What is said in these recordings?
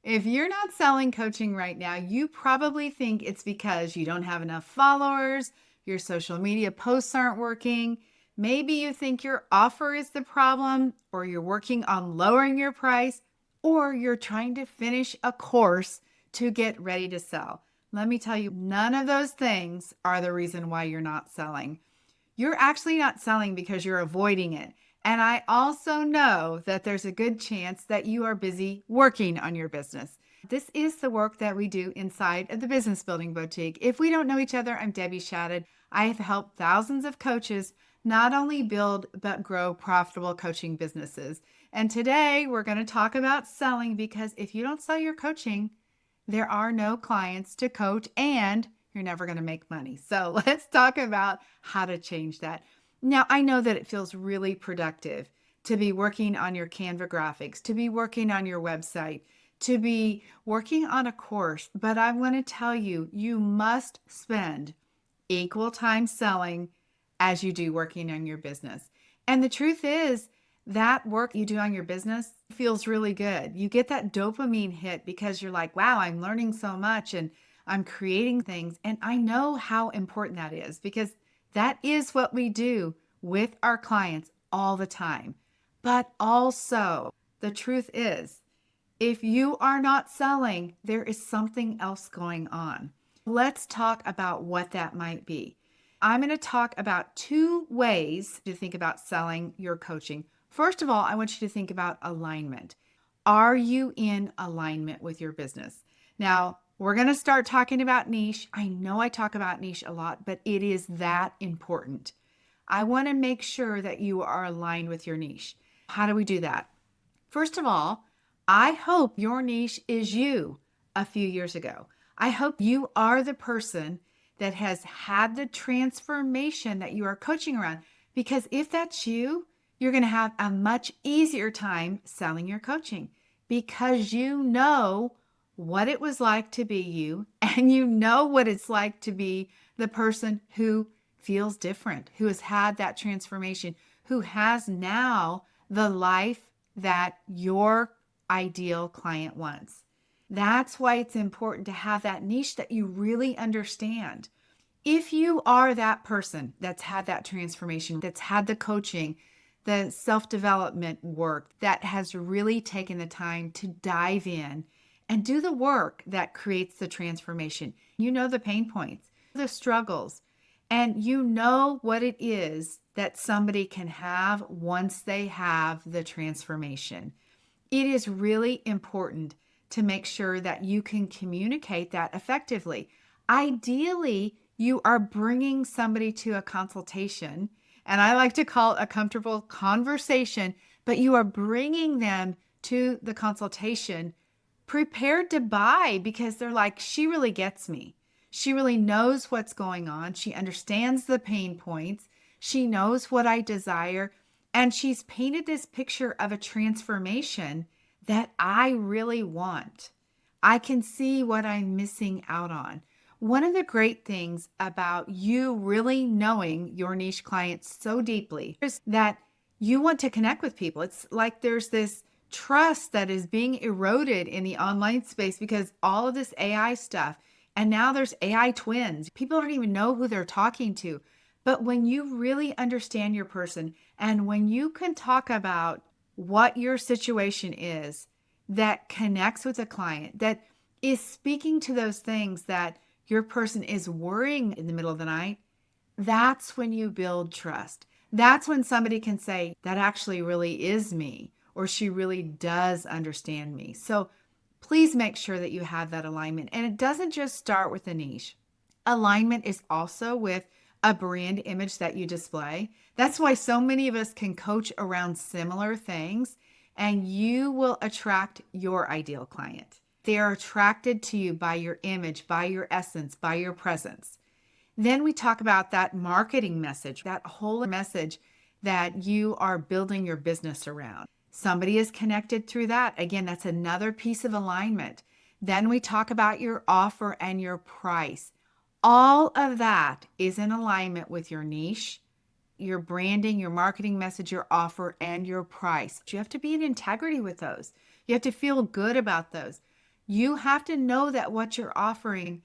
If you're not selling coaching right now, you probably think it's because you don't have enough followers, your social media posts aren't working. Maybe you think your offer is the problem, or you're working on lowering your price, or you're trying to finish a course to get ready to sell. Let me tell you, none of those things are the reason why you're not selling. You're actually not selling because you're avoiding it. And I also know that there's a good chance that you are busy working on your business. This is the work that we do inside of the Business Building Boutique. If we don't know each other, I'm Debbie Shadid. I have helped thousands of coaches not only build but grow profitable coaching businesses. And today we're going to talk about selling, because if you don't sell your coaching, there are no clients to coach and you're never going to make money. So let's talk about how to change that. Now, I know that it feels really productive to be working on your Canva graphics, to be working on your website, to be working on a course, but I want to tell you, you must spend equal time selling as you do working on your business. And the truth is, that work you do on your business feels really good. You get that dopamine hit because you're like, wow, I'm learning so much and I'm creating things. And I know how important that is, because that is what we do with our clients all the time. But also, the truth is, if you are not selling, there is something else going on. Let's talk about what that might be. I'm going to talk about two ways to think about selling your coaching. First of all, I want you to think about alignment. Are you in alignment with your business? Now, we're going to start talking about niche. I know I talk about niche a lot, but it is that important. I want to make sure that you are aligned with your niche. How do we do that? First of all, I hope your niche is you a few years ago. I hope you are the person that has had the transformation that you are coaching around, because if that's you, you're going to have a much easier time selling your coaching, because you know what it was like to be you, and you know what it's like to be the person who feels different, who has had that transformation, who has now the life that your ideal client wants. That's why it's important to have that niche that you really understand. If you are that person that's had that transformation, that's had the coaching, the self-development work, that has really taken the time to dive in and do the work that creates the transformation, you know the pain points, the struggles, and you know what it is that somebody can have once they have the transformation. It is really important to make sure that you can communicate that effectively. Ideally, you are bringing somebody to a consultation, and I like to call it a comfortable conversation, but you are bringing them to the consultation prepared to buy, because they're like, she really gets me. She really knows what's going on. She understands the pain points. She knows what I desire. And she's painted this picture of a transformation that I really want. I can see what I'm missing out on. One of the great things about you really knowing your niche clients so deeply is that you want to connect with people. It's like there's this trust that is being eroded in the online space because all of this AI stuff. And now there's AI twins. People don't even know who they're talking to. But when you really understand your person, and when you can talk about what your situation is that connects with a client, that is speaking to those things that your person is worrying in the middle of the night, that's when you build trust. That's when somebody can say, that actually really is me, or she really does understand me. So please make sure that you have that alignment. And it doesn't just start with a niche. Alignment is also with a brand image that you display. That's why so many of us can coach around similar things, and you will attract your ideal client. They are attracted to you by your image, by your essence, by your presence. Then we talk about that marketing message, that whole message that you are building your business around. Somebody is connected through that. Again, that's another piece of alignment. Then we talk about your offer and your price. All of that is in alignment with your niche, your branding, your marketing message, your offer, and your price. You have to be in integrity with those. You have to feel good about those. You have to know that what you're offering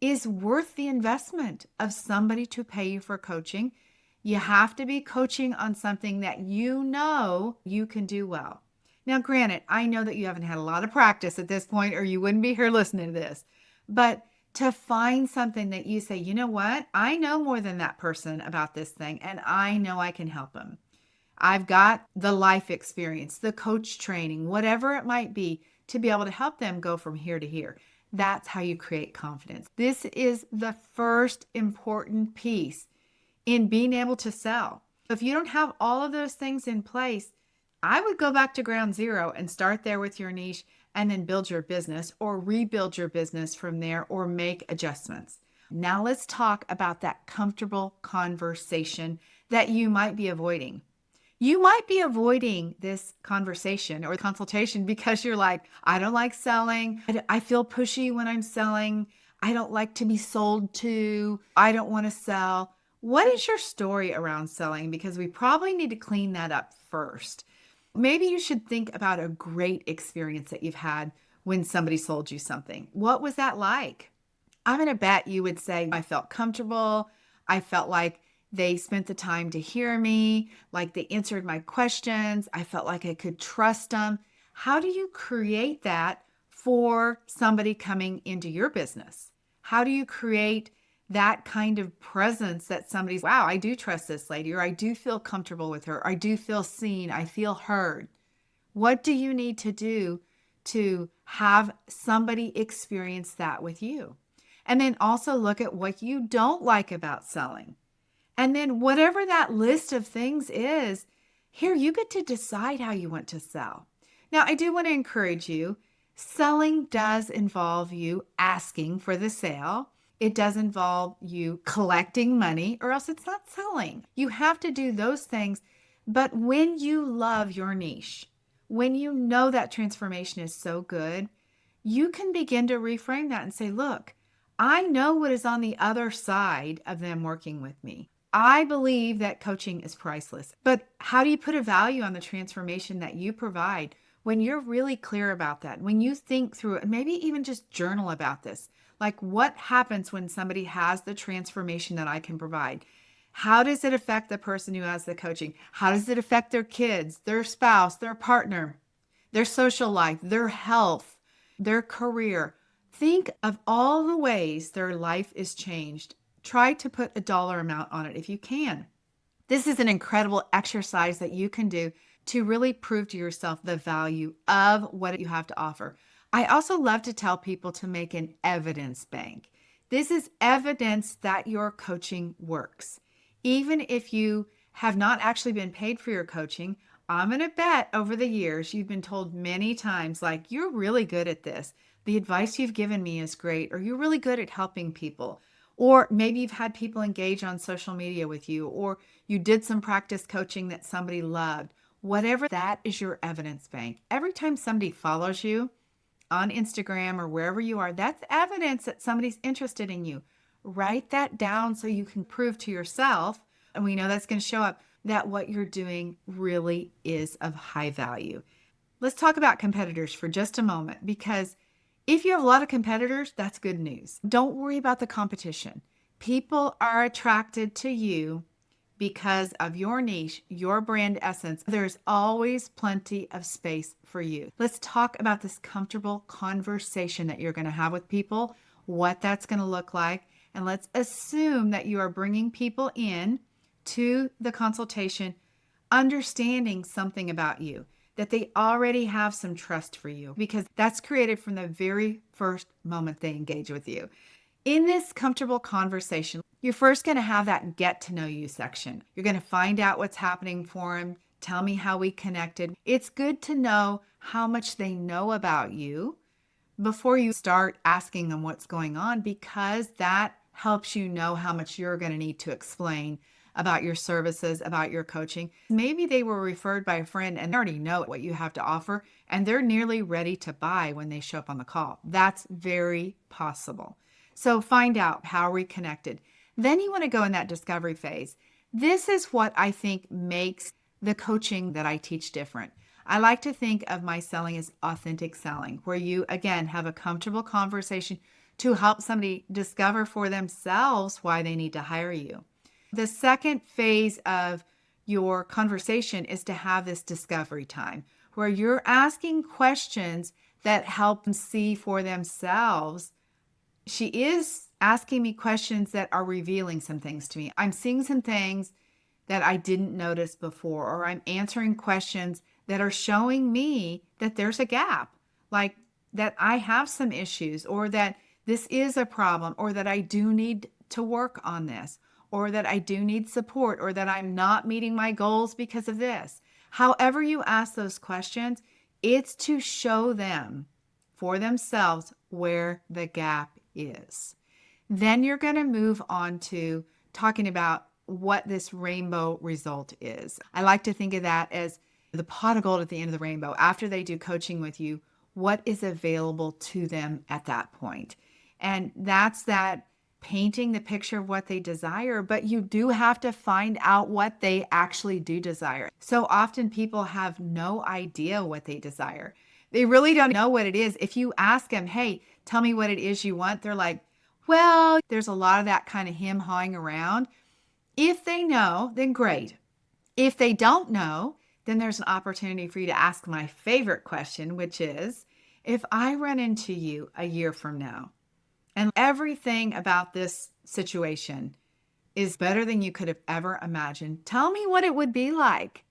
is worth the investment of somebody to pay you for coaching. You have to be coaching on something that you know you can do well. Now, granted, I know that you haven't had a lot of practice at this point, or you wouldn't be here listening to this. But to find something that you say, you know what? I know more than that person about this thing, and I know I can help them. I've got the life experience, the coach training, whatever it might be, to be able to help them go from here to here. That's how you create confidence. This is the first important piece in being able to sell. If you don't have all of those things in place, I would go back to ground zero and start there with your niche and then build your business or rebuild your business from there or make adjustments. Now let's talk about that comfortable conversation that you might be avoiding. You might be avoiding this conversation or consultation because you're like, I don't like selling. I feel pushy when I'm selling. I don't like to be sold to. I don't want to sell. What is your story around selling? Because we probably need to clean that up first. Maybe you should think about a great experience that you've had when somebody sold you something. What was that like? I'm going to bet you would say, I felt comfortable. I felt like they spent the time to hear me, like they answered my questions. I felt like I could trust them. How do you create that for somebody coming into your business? How do you create that kind of presence that somebody's, wow, I do trust this lady, or I do feel comfortable with her, or I do feel seen, I feel heard? What do you need to do to have somebody experience that with you? And then also look at what you don't like about selling. And then whatever that list of things is, here you get to decide how you want to sell. Now, I do want to encourage you. Selling does involve you asking for the sale. It does involve you collecting money, or else it's not selling. You have to do those things. But when you love your niche, when you know that transformation is so good, you can begin to reframe that and say, look, I know what is on the other side of them working with me. I believe that coaching is priceless, but how do you put a value on the transformation that you provide when you're really clear about that? When you think through it, maybe even just journal about this, like what happens when somebody has the transformation that I can provide? How does it affect the person who has the coaching? How does it affect their kids, their spouse, their partner, their social life, their health, their career? Think of all the ways their life is changed. Try to put a dollar amount on it if you can. This is an incredible exercise that you can do to really prove to yourself the value of what you have to offer. I also love to tell people to make an evidence bank. This is evidence that your coaching works. Even if you have not actually been paid for your coaching, I'm going to bet over the years you've been told many times, like, you're really good at this. The advice you've given me is great, or you're really good at helping people. Or maybe you've had people engage on social media with you, or you did some practice coaching that somebody loved. Whatever, that is your evidence bank. Every time somebody follows you on Instagram or wherever you are, that's evidence that somebody's interested in you. Write that down so you can prove to yourself, and we know that's going to show up, that what you're doing really is of high value. Let's talk about competitors for just a moment, because if you have a lot of competitors, that's good news. Don't worry about the competition. People are attracted to you because of your niche, your brand essence. There's always plenty of space for you. Let's talk about this comfortable conversation that you're going to have with people, what that's going to look like. And let's assume that you are bringing people in to the consultation, understanding something about you, that they already have some trust for you, because that's created from the very first moment they engage with you. In this comfortable conversation, you're first going to have that get to know you section. You're going to find out what's happening for them. Tell me how we connected. It's good to know how much they know about you before you start asking them what's going on, because that helps you know how much you're going to need to explain about your services, about your coaching. Maybe they were referred by a friend and they already know what you have to offer, and they're nearly ready to buy when they show up on the call. That's very possible. So find out, how are we connected? Then you want to go in that discovery phase. This is what I think makes the coaching that I teach different. I like to think of my selling as authentic selling, where you, again, have a comfortable conversation to help somebody discover for themselves why they need to hire you. The second phase of your conversation is to have this discovery time where you're asking questions that help them see for themselves. She is asking me questions that are revealing some things to me. I'm seeing some things that I didn't notice before, or I'm answering questions that are showing me that there's a gap, like that I have some issues, or that this is a problem, or that I do need to work on this, or that I do need support, or that I'm not meeting my goals because of this. However you ask those questions, it's to show them for themselves where the gap is. Then you're going to move on to talking about what this rainbow result is. I like to think of that as the pot of gold at the end of the rainbow. After they do coaching with you, what is available to them at that point? And that's that painting the picture of what they desire, but you do have to find out what they actually do desire. So often people have no idea what they desire. They really don't know what it is. If you ask them, hey, tell me what it is you want, they're like, well, there's a lot of that kind of hawing around. If they know, then great. If they don't know, then there's an opportunity for you to ask my favorite question, which is, if I run into you a year from now and everything about this situation is better than you could have ever imagined, tell me what it would be like.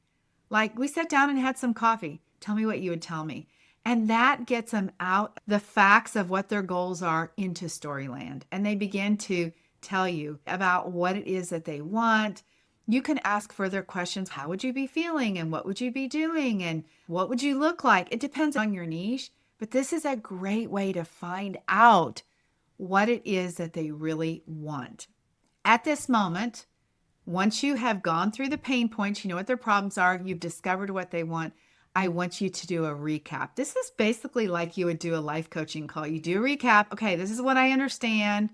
Like we sat down and had some coffee. Tell me what you would tell me. And that gets them out the facts of what their goals are into Storyland. And they begin to tell you about what it is that they want. You can ask further questions. How would you be feeling? And what would you be doing? And what would you look like? It depends on your niche. But this is a great way to find out what it is that they really want. At this moment, once you have gone through the pain points, you know what their problems are, you've discovered what they want, I want you to do a recap. This is basically like you would do a life coaching call. You do a recap. Okay, this is what I understand.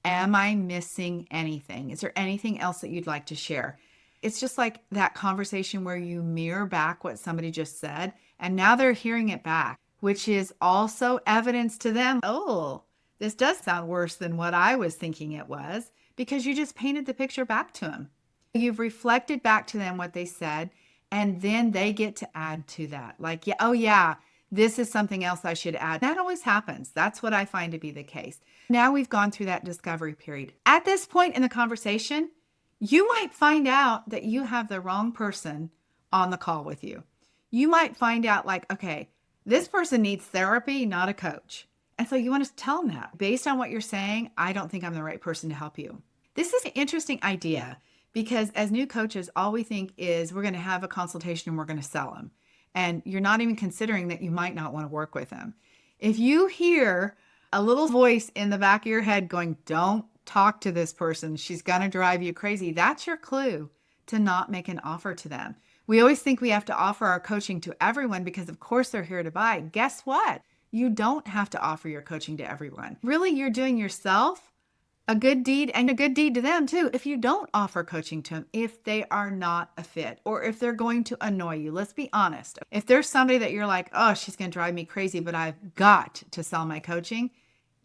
Am I missing anything? Is there anything else that you'd like to share? It's just like that conversation where you mirror back what somebody just said, and now they're hearing it back, which is also evidence to them. Oh, this does sound worse than what I was thinking it was, because you just painted the picture back to them. You've reflected back to them what they said, and then they get to add to that. Like, yeah, oh yeah, this is something else I should add. That always happens. That's what I find to be the case. Now we've gone through that discovery period. At this point in the conversation, you might find out that you have the wrong person on the call with you. You might find out like, okay, this person needs therapy, not a coach. And so you want to tell them that. Based on what you're saying, I don't think I'm the right person to help you. This is an interesting idea because as new coaches, all we think is we're going to have a consultation and we're going to sell them. And you're not even considering that you might not want to work with them. If you hear a little voice in the back of your head going, don't talk to this person, she's going to drive you crazy, that's your clue to not make an offer to them. We always think we have to offer our coaching to everyone because of course they're here to buy. Guess what? You don't have to offer your coaching to everyone. Really, you're doing yourself a good deed and a good deed to them too if you don't offer coaching to them, if they are not a fit or if they're going to annoy you. Let's be honest. If there's somebody that you're like, oh, she's going to drive me crazy, but I've got to sell my coaching,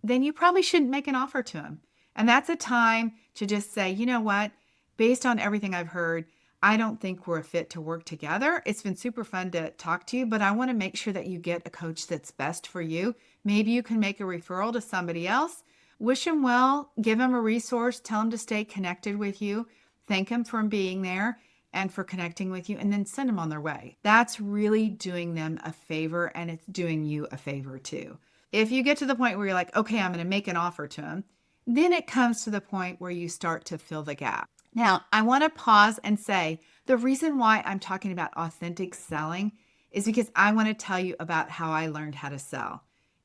then you probably shouldn't make an offer to them. And that's a time to just say, you know what, based on everything I've heard, I don't think we're a fit to work together. It's been super fun to talk to you, but I want to make sure that you get a coach that's best for you. Maybe you can make a referral to somebody else. Wish them well, give them a resource, tell them to stay connected with you, thank them for being there and for connecting with you, and then send them on their way. That's really doing them a favor, and it's doing you a favor too. If you get to the point where you're like, okay, I'm going to make an offer to them, then it comes to the point where you start to fill the gap. Now, I want to pause and say the reason why I'm talking about authentic selling is because I want to tell you about how I learned how to sell.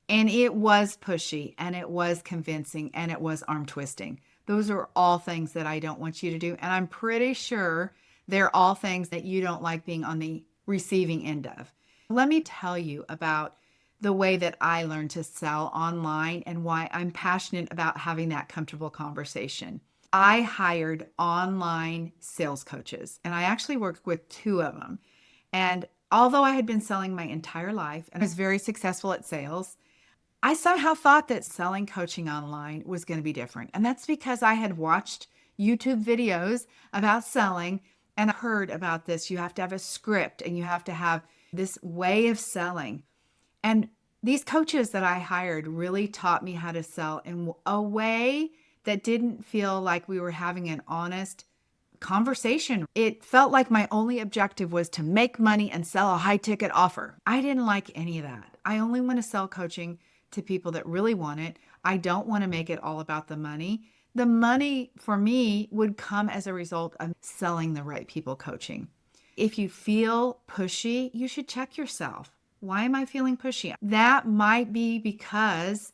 And it was pushy, and it was convincing, and it was arm twisting. Those are all things that I don't want you to do. And I'm pretty sure they're all things that you don't like being on the receiving end of. Let me tell you about the way that I learned to sell online and why I'm passionate about having that comfortable conversation. I hired online sales coaches, and I actually worked with two of them. And Although I had been selling my entire life and I was very successful at sales, I somehow thought that selling coaching online was going to be different. And that's because I had watched YouTube videos about selling and heard about this. You have to have a script and you have to have this way of selling. And these coaches that I hired really taught me how to sell in a way that didn't feel like we were having an honest conversation. It felt like my only objective was to make money and sell a high ticket offer. I didn't like any of that. I only want to sell coaching to people that really want it. I don't want to make it all about the money. The money for me would come as a result of selling the right people coaching. If you feel pushy, you should check yourself. Why am I feeling pushy? That might be because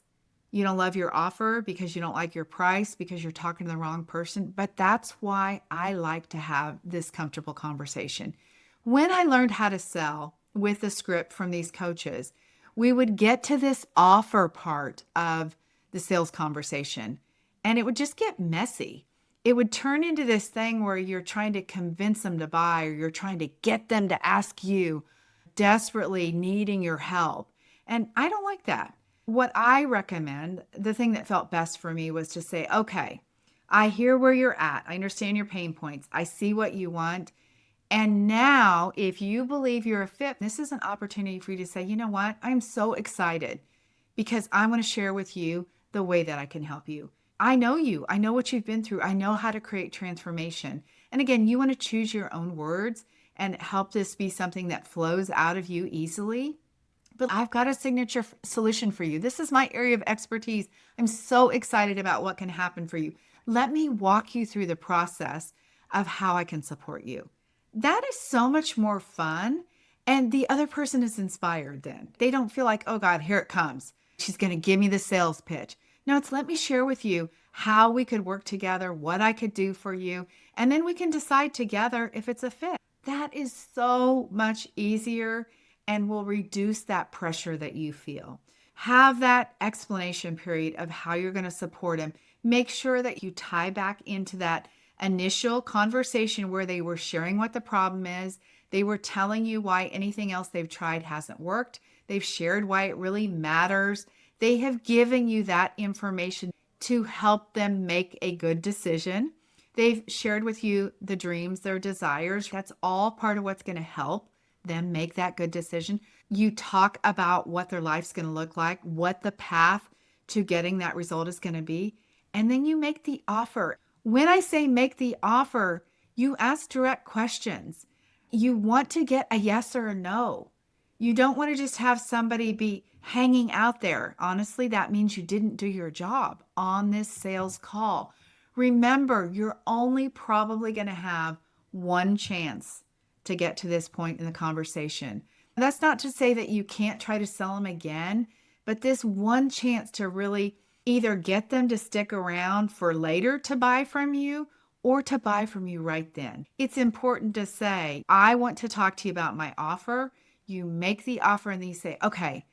you don't love your offer, because you don't like your price, because you're talking to the wrong person. But that's why I like to have this comfortable conversation. When I learned how to sell with the script from these coaches, we would get to this offer part of the sales conversation and it would just get messy. It would turn into this thing where you're trying to convince them to buy or you're trying to get them to ask you, desperately needing your help. And I don't like that. What I recommend, the thing that felt best for me was to say, okay, I hear where you're at. I understand your pain points. I see what you want. And now, if you believe you're a fit, this is an opportunity for you to say, you know what? I'm so excited because I want to share with you the way that I can help you. I know you. I know what you've been through. I know how to create transformation. And again, you want to choose your own words and help this be something that flows out of you easily. But I've got a signature solution for you. This is my area of expertise. I'm so excited about what can happen for you. Let me walk you through the process of how I can support you. That is so much more fun. And the other person is inspired then. They don't feel like, oh God, here it comes. She's going to give me the sales pitch. No, it's let me share with you how we could work together, what I could do for you, and then we can decide together if it's a fit. That is so much easier and will reduce that pressure that you feel. Have that explanation period of how you're going to support him. Make sure that you tie back into that initial conversation where they were sharing what the problem is. They were telling you why anything else they've tried hasn't worked. They've shared why it really matters. They have given you that information to help them make a good decision. They've shared with you the dreams, their desires. That's all part of what's going to help them make that good decision. You talk about what their life's going to look like, what the path to getting that result is going to be, and then you make the offer. When I say make the offer, you ask direct questions. You want to get a yes or a no. You don't want to just have somebody be hanging out there. Honestly, that means you didn't do your job on this sales call. Remember, you're only probably going to have one chance to get to this point in the conversation. That's not to say that you can't try to sell them again, but this one chance to really either get them to stick around for later to buy from you or to buy from you right then. It's important to say, I want to talk to you about my offer. You make the offer and then you say, okay,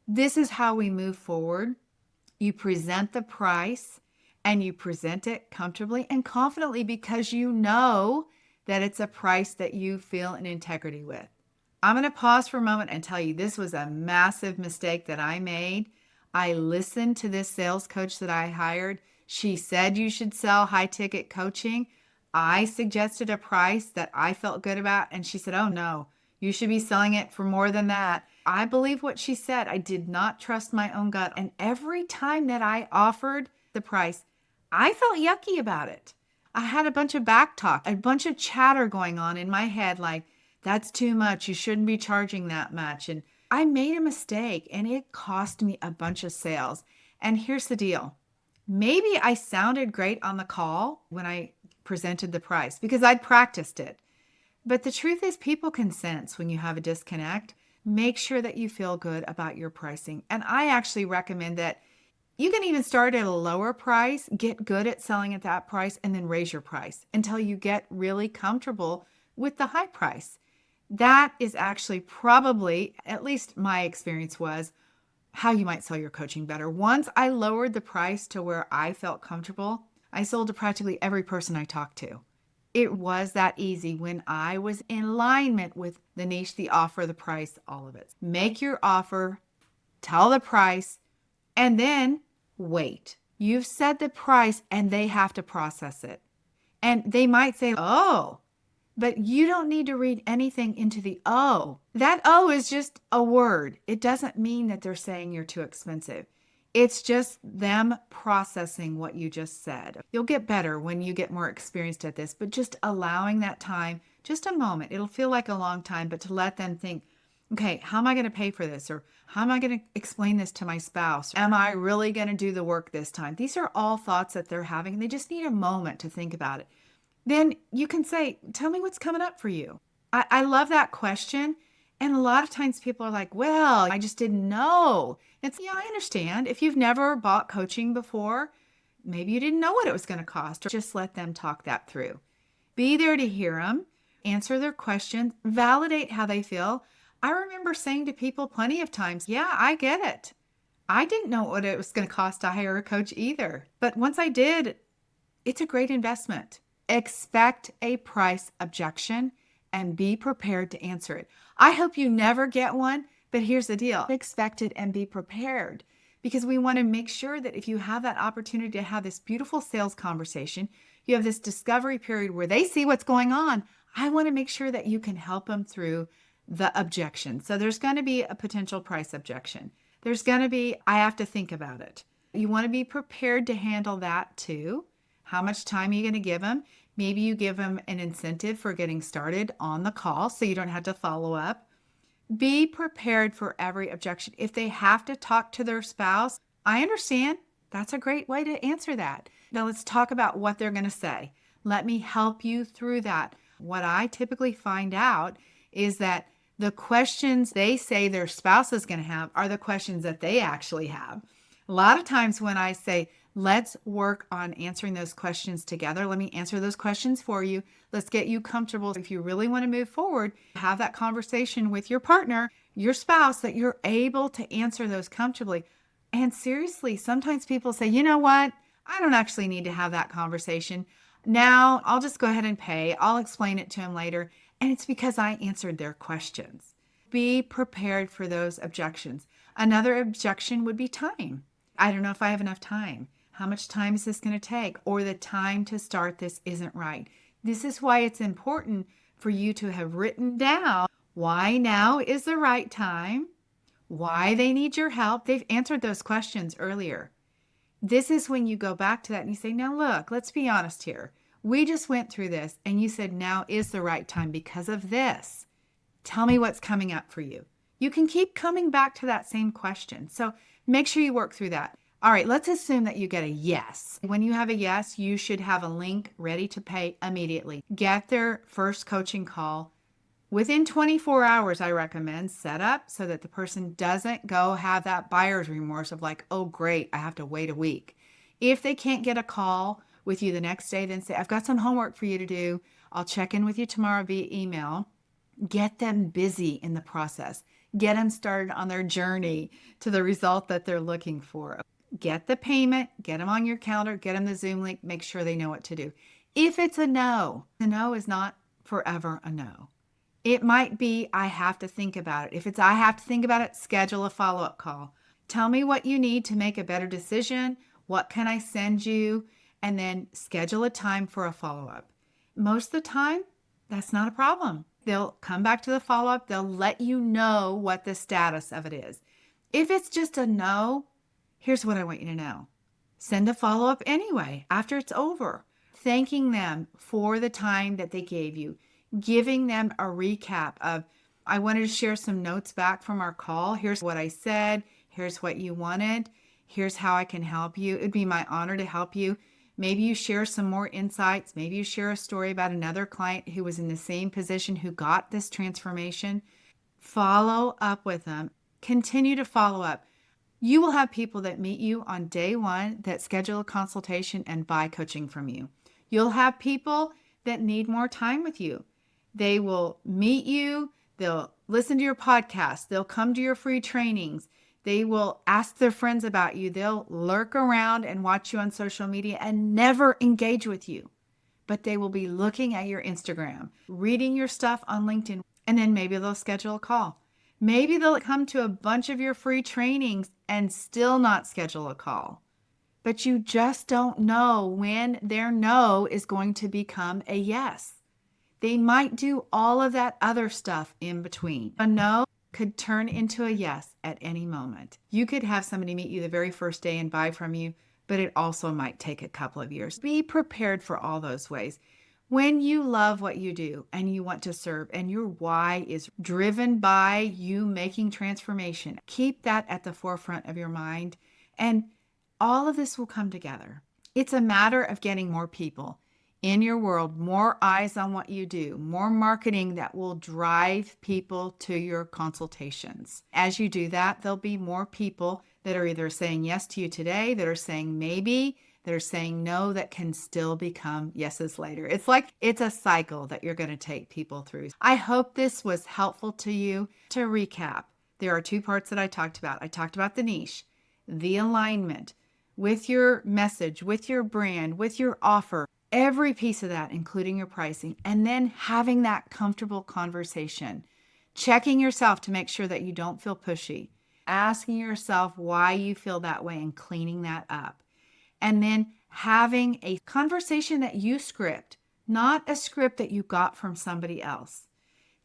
this is how we move forward. You present the price and you present it comfortably and confidently because you know that it's a price that you feel in integrity with. I'm going to pause for a moment and tell you this was a massive mistake that I made. I listened to this sales coach that I hired. She said you should sell high ticket coaching. I suggested a price that I felt good about, and she said, oh no, you should be selling it for more than that. I believe what she said. I did not trust my own gut. And every time that I offered the price, I felt yucky about it. I had a bunch of back talk, a bunch of chatter going on in my head like, that's too much. You shouldn't be charging that much. And I made a mistake and it cost me a bunch of sales. And here's the deal. Maybe I sounded great on the call when I presented the price because I'd practiced it. But the truth is people can sense when you have a disconnect. Make sure that you feel good about your pricing. And I actually recommend that you can even start at a lower price, get good at selling at that price, and then raise your price until you get really comfortable with the high price. That is actually probably, at least my experience was, how you might sell your coaching better. Once I lowered the price to where I felt comfortable, I sold to practically every person I talked to. It was that easy when I was in alignment with the niche, the offer, the price, all of it. Make your offer, tell the price, and then wait. You've said the price and they have to process it. And they might say, oh, but you don't need to read anything into the oh. That oh is just a word. It doesn't mean that they're saying you're too expensive. It's just them processing what you just said. You'll get better when you get more experienced at this, but just allowing that time, just a moment. It'll feel like a long time, but to let them think, okay, how am I going to pay for this? Or how am I going to explain this to my spouse? Am I really going to do the work this time? These are all thoughts that they're having, and they just need a moment to think about it. Then you can say, tell me what's coming up for you. I love that question. And a lot of times people are like, well, I just didn't know. It's, yeah, I understand. If you've never bought coaching before, maybe you didn't know what it was going to cost, or just let them talk that through. Be there to hear them, answer their questions, validate how they feel. I remember saying to people plenty of times, yeah, I get it. I didn't know what it was going to cost to hire a coach either. But once I did, it's a great investment. Expect a price objection and be prepared to answer it. I hope you never get one, but here's the deal. Expect it and be prepared, because we want to make sure that if you have that opportunity to have this beautiful sales conversation, you have this discovery period where they see what's going on. I want to make sure that you can help them through the objection. So there's going to be a potential price objection. There's going to be, I have to think about it. You want to be prepared to handle that too. How much time are you going to give them? Maybe you give them an incentive for getting started on the call so you don't have to follow up. Be prepared for every objection. If they have to talk to their spouse, I understand. That's a great way to answer that. Now let's talk about what they're going to say. Let me help you through that. What I typically find out is that the questions they say their spouse is going to have are the questions that they actually have. A lot of times when I say, let's work on answering those questions together. Let me answer those questions for you. Let's get you comfortable. If you really want to move forward, have that conversation with your partner, your spouse, that you're able to answer those comfortably. And seriously, sometimes people say, you know what? I don't actually need to have that conversation. Now I'll just go ahead and pay. I'll explain it to him later. And it's because I answered their questions. Be prepared for those objections. Another objection would be time. I don't know if I have enough time. How much time is this going to take? Or the time to start this isn't right. This is why it's important for you to have written down why now is the right time, why they need your help. They've answered those questions earlier. This is when you go back to that and you say, now look, let's be honest here. We just went through this and you said now is the right time because of this. Tell me what's coming up for you. You can keep coming back to that same question. So make sure you work through that. All right, let's assume that you get a yes. When you have a yes, you should have a link ready to pay immediately. Get their first coaching call within 24 hours, I recommend. Set up so that the person doesn't go have that buyer's remorse of like, oh, great, I have to wait a week. If they can't get a call with you the next day, then say, I've got some homework for you to do. I'll check in with you tomorrow via email. Get them busy in the process. Get them started on their journey to the result that they're looking for. Get the payment, get them on your calendar, get them the Zoom link, make sure they know what to do. If it's a no, the no is not forever a no. It might be, I have to think about it. If it's, I have to think about it, schedule a follow-up call. Tell me what you need to make a better decision. What can I send you? And then schedule a time for a follow-up. Most of the time, that's not a problem. They'll come back to the follow-up. They'll let you know what the status of it is. If it's just a no, here's what I want you to know. Send a follow-up anyway after it's over, thanking them for the time that they gave you, giving them a recap of, I wanted to share some notes back from our call. Here's what I said. Here's what you wanted. Here's how I can help you. It'd be my honor to help you. Maybe you share some more insights. Maybe you share a story about another client who was in the same position who got this transformation. Follow up with them. Continue to follow up. You will have people that meet you on day one that schedule a consultation and buy coaching from you. You'll have people that need more time with you. They will meet you. They'll listen to your podcast. They'll come to your free trainings. They will ask their friends about you. They'll lurk around and watch you on social media and never engage with you but they will be looking at your Instagram, reading your stuff on LinkedIn, and then maybe they'll schedule a call. Maybe they'll come to a bunch of your free trainings and still not schedule a call. But you just don't know when their no is going to become a yes. They might do all of that other stuff in between. A no could turn into a yes at any moment. You could have somebody meet you the very first day and buy from you, but it also might take a couple of years. Be prepared for all those ways. When you love what you do and you want to serve and your why is driven by you making transformation, keep that at the forefront of your mind and all of this will come together. It's a matter of getting more people in your world, more eyes on what you do, more marketing that will drive people to your consultations. As you do that, there'll be more people that are either saying yes to you today, that are saying maybe, that are saying no, that can still become yeses later. It's like it's a cycle that you're going to take people through. I hope this was helpful to you. To recap, there are two parts that I talked about. I talked about the niche, the alignment with your message, with your brand, with your offer, every piece of that, including your pricing, and then having that comfortable conversation, checking yourself to make sure that you don't feel pushy, asking yourself why you feel that way and cleaning that up, and then having a conversation that you script, not a script that you got from somebody else,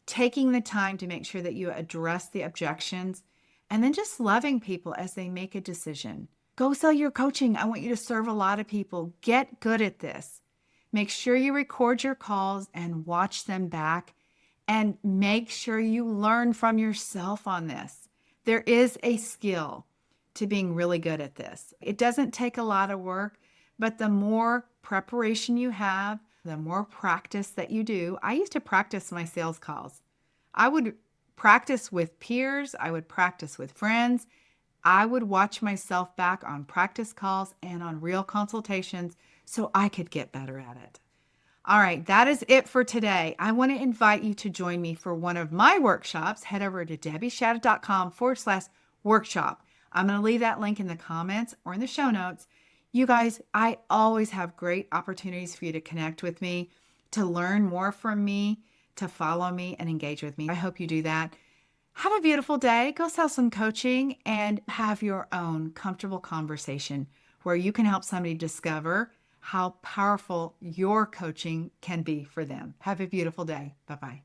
taking the time to make sure that you address the objections, and then just loving people as they make a decision. Go sell your coaching. I want you to serve a lot of people. Get good at this. Make sure you record your calls and watch them back, and make sure you learn from yourself on this. There is a skill to being really good at this. It doesn't take a lot of work, but the more preparation you have, the more practice that you do. I used to practice my sales calls. I would practice with peers. I would practice with friends. I would watch myself back on practice calls and on real consultations so I could get better at it. All right, that is it for today. I want to invite you to join me for one of my workshops. Head over to debbieshadid.com/workshop. I'm going to leave that link in the comments or in the show notes. You guys, I always have great opportunities for you to connect with me, to learn more from me, to follow me and engage with me. I hope you do that. Have a beautiful day. Go sell some coaching and have your own comfortable conversation where you can help somebody discover how powerful your coaching can be for them. Have a beautiful day. Bye-bye.